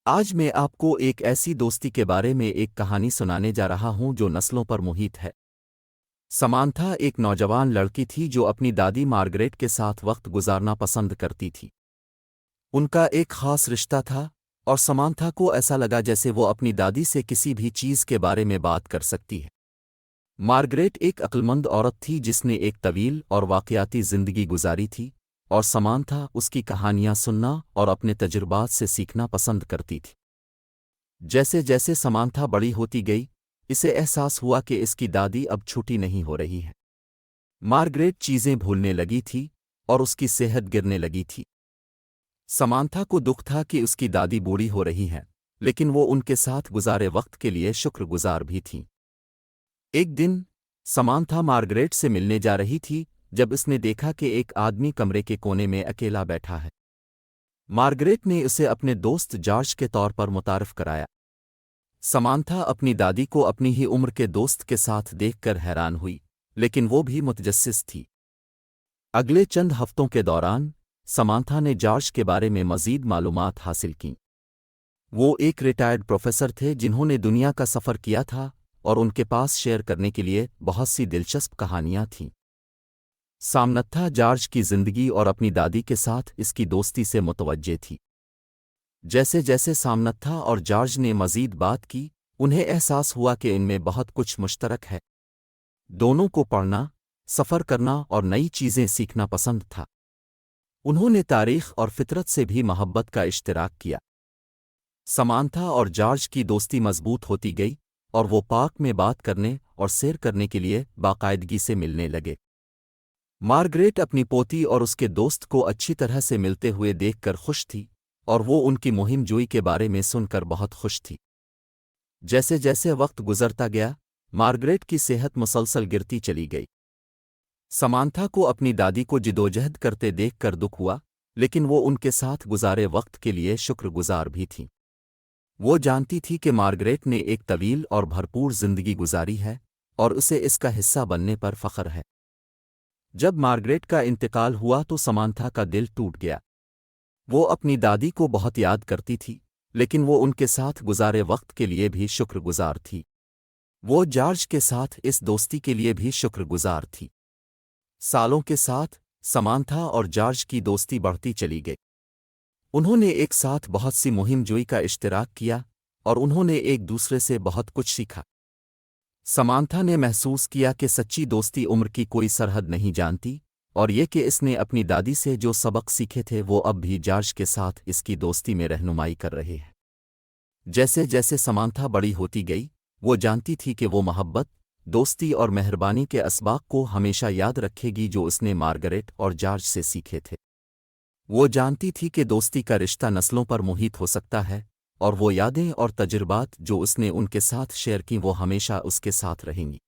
आज मैं आपको एक ऐसी दोस्ती के बारे में एक कहानी सुनाने जा रहा हूं जो नस्लों पर मुहित है। समांथा एक नौजवान लड़की थी जो अपनी दादी मार्गरेट के साथ वक्त गुजारना पसंद करती थी। उनका एक खास रिश्ता था और समांथा को ऐसा लगा जैसे वो अपनी दादी से किसी भी चीज़ के बारे में बात कर सकती है। मार्गरेट एक अक्लमंद औरत थी जिसने एक तवील और वाक़याती ज़िंदगी गुजारी थी, और समांथा उसकी कहानियाँ सुनना और अपने तजुर्बात से सीखना पसंद करती थी। जैसे जैसे समांथा बड़ी होती गई, इसे एहसास हुआ कि इसकी दादी अब छोटी नहीं हो रही है। मार्गरेट चीज़ें भूलने लगी थी और उसकी सेहत गिरने लगी थी। समांथा को दुख था कि उसकी दादी बूढ़ी हो रही है, लेकिन वो उनके साथ गुजारे वक्त के लिए शुक्रगुजार भी थी। एक दिन समांथा मार्गरेट से मिलने जा रही थी जब उसने देखा कि एक आदमी कमरे के कोने में अकेला बैठा है। मार्गरेट ने उसे अपने दोस्त जॉर्ज के तौर पर मुतारफ कराया। समांथा अपनी दादी को अपनी ही उम्र के दोस्त के साथ देखकर हैरान हुई, लेकिन वो भी मुतजस्सिस थी। अगले चंद हफ्तों के दौरान समांथा ने जॉर्ज के बारे में मज़ीद मालूमात हासिल कीं। वो एक रिटायर्ड प्रोफेसर थे जिन्होंने दुनिया का सफ़र किया था और उनके पास शेयर करने के लिए बहुत सी दिलचस्प कहानियाँ थीं। सामन्था जॉर्ज की ज़िंदगी और अपनी दादी के साथ इसकी दोस्ती से मुतवज्जे थी। जैसे जैसे सामन्था और जॉर्ज ने मज़ीद बात की, उन्हें एहसास हुआ कि इनमें बहुत कुछ मुश्तरक है। दोनों को पढ़ना, सफ़र करना और नई चीज़ें सीखना पसंद था। उन्होंने तारीख़ और फितरत से भी मोहब्बत का इश्तिराक किया। समांथा और जॉर्ज की दोस्ती मज़बूत होती गई और वो पार्क में बात करने और सैर करने के लिए बाकायदगी से मिलने लगे। मार्गरेट अपनी पोती और उसके दोस्त को अच्छी तरह से मिलते हुए देखकर खुश थी, और वो उनकी मुहिम जोई के बारे में सुनकर बहुत खुश थी। जैसे जैसे वक्त गुजरता गया, मार्गरेट की सेहत मुसलसल गिरती चली गई। समांथा को अपनी दादी को जिदोजहद करते देखकर दुख हुआ, लेकिन वो उनके साथ गुजारे वक्त के लिए शुक्रगुजार भी थी। वो जानती थी कि मार्गरेट ने एक तवील और भरपूर जिंदगी गुजारी है और उसे इसका हिस्सा बनने पर फ़ख्र है। जब मार्गरेट का इंतकाल हुआ तो समांथा का दिल टूट गया। वो अपनी दादी को बहुत याद करती थी, लेकिन वो उनके साथ गुजारे वक्त के लिए भी शुक्रगुजार थी। वो जॉर्ज के साथ इस दोस्ती के लिए भी शुक्रगुजार थी। सालों के साथ समांथा और जॉर्ज की दोस्ती बढ़ती चली गई। उन्होंने एक साथ बहुत सी मुहिम जोई का इश्तिराक किया और उन्होंने एक दूसरे से बहुत कुछ सीखा। समांथा ने महसूस किया कि सच्ची दोस्ती उम्र की कोई सरहद नहीं जानती, और ये कि इसने अपनी दादी से जो सबक सीखे थे वो अब भी जॉर्ज के साथ इसकी दोस्ती में रहनुमाई कर रहे हैं। जैसे जैसे समांथा बड़ी होती गई, वो जानती थी कि वो मोहब्बत, दोस्ती और मेहरबानी के असबाक को हमेशा याद रखेगी जो उसने मार्गरेट और जॉर्ज से सीखे थे। वो जानती थी कि दोस्ती का रिश्ता नस्लों पर मुहित हो सकता है, और वो यादें और तजुर्बात जो उसने उनके साथ शेयर की वो हमेशा उसके साथ रहेंगी।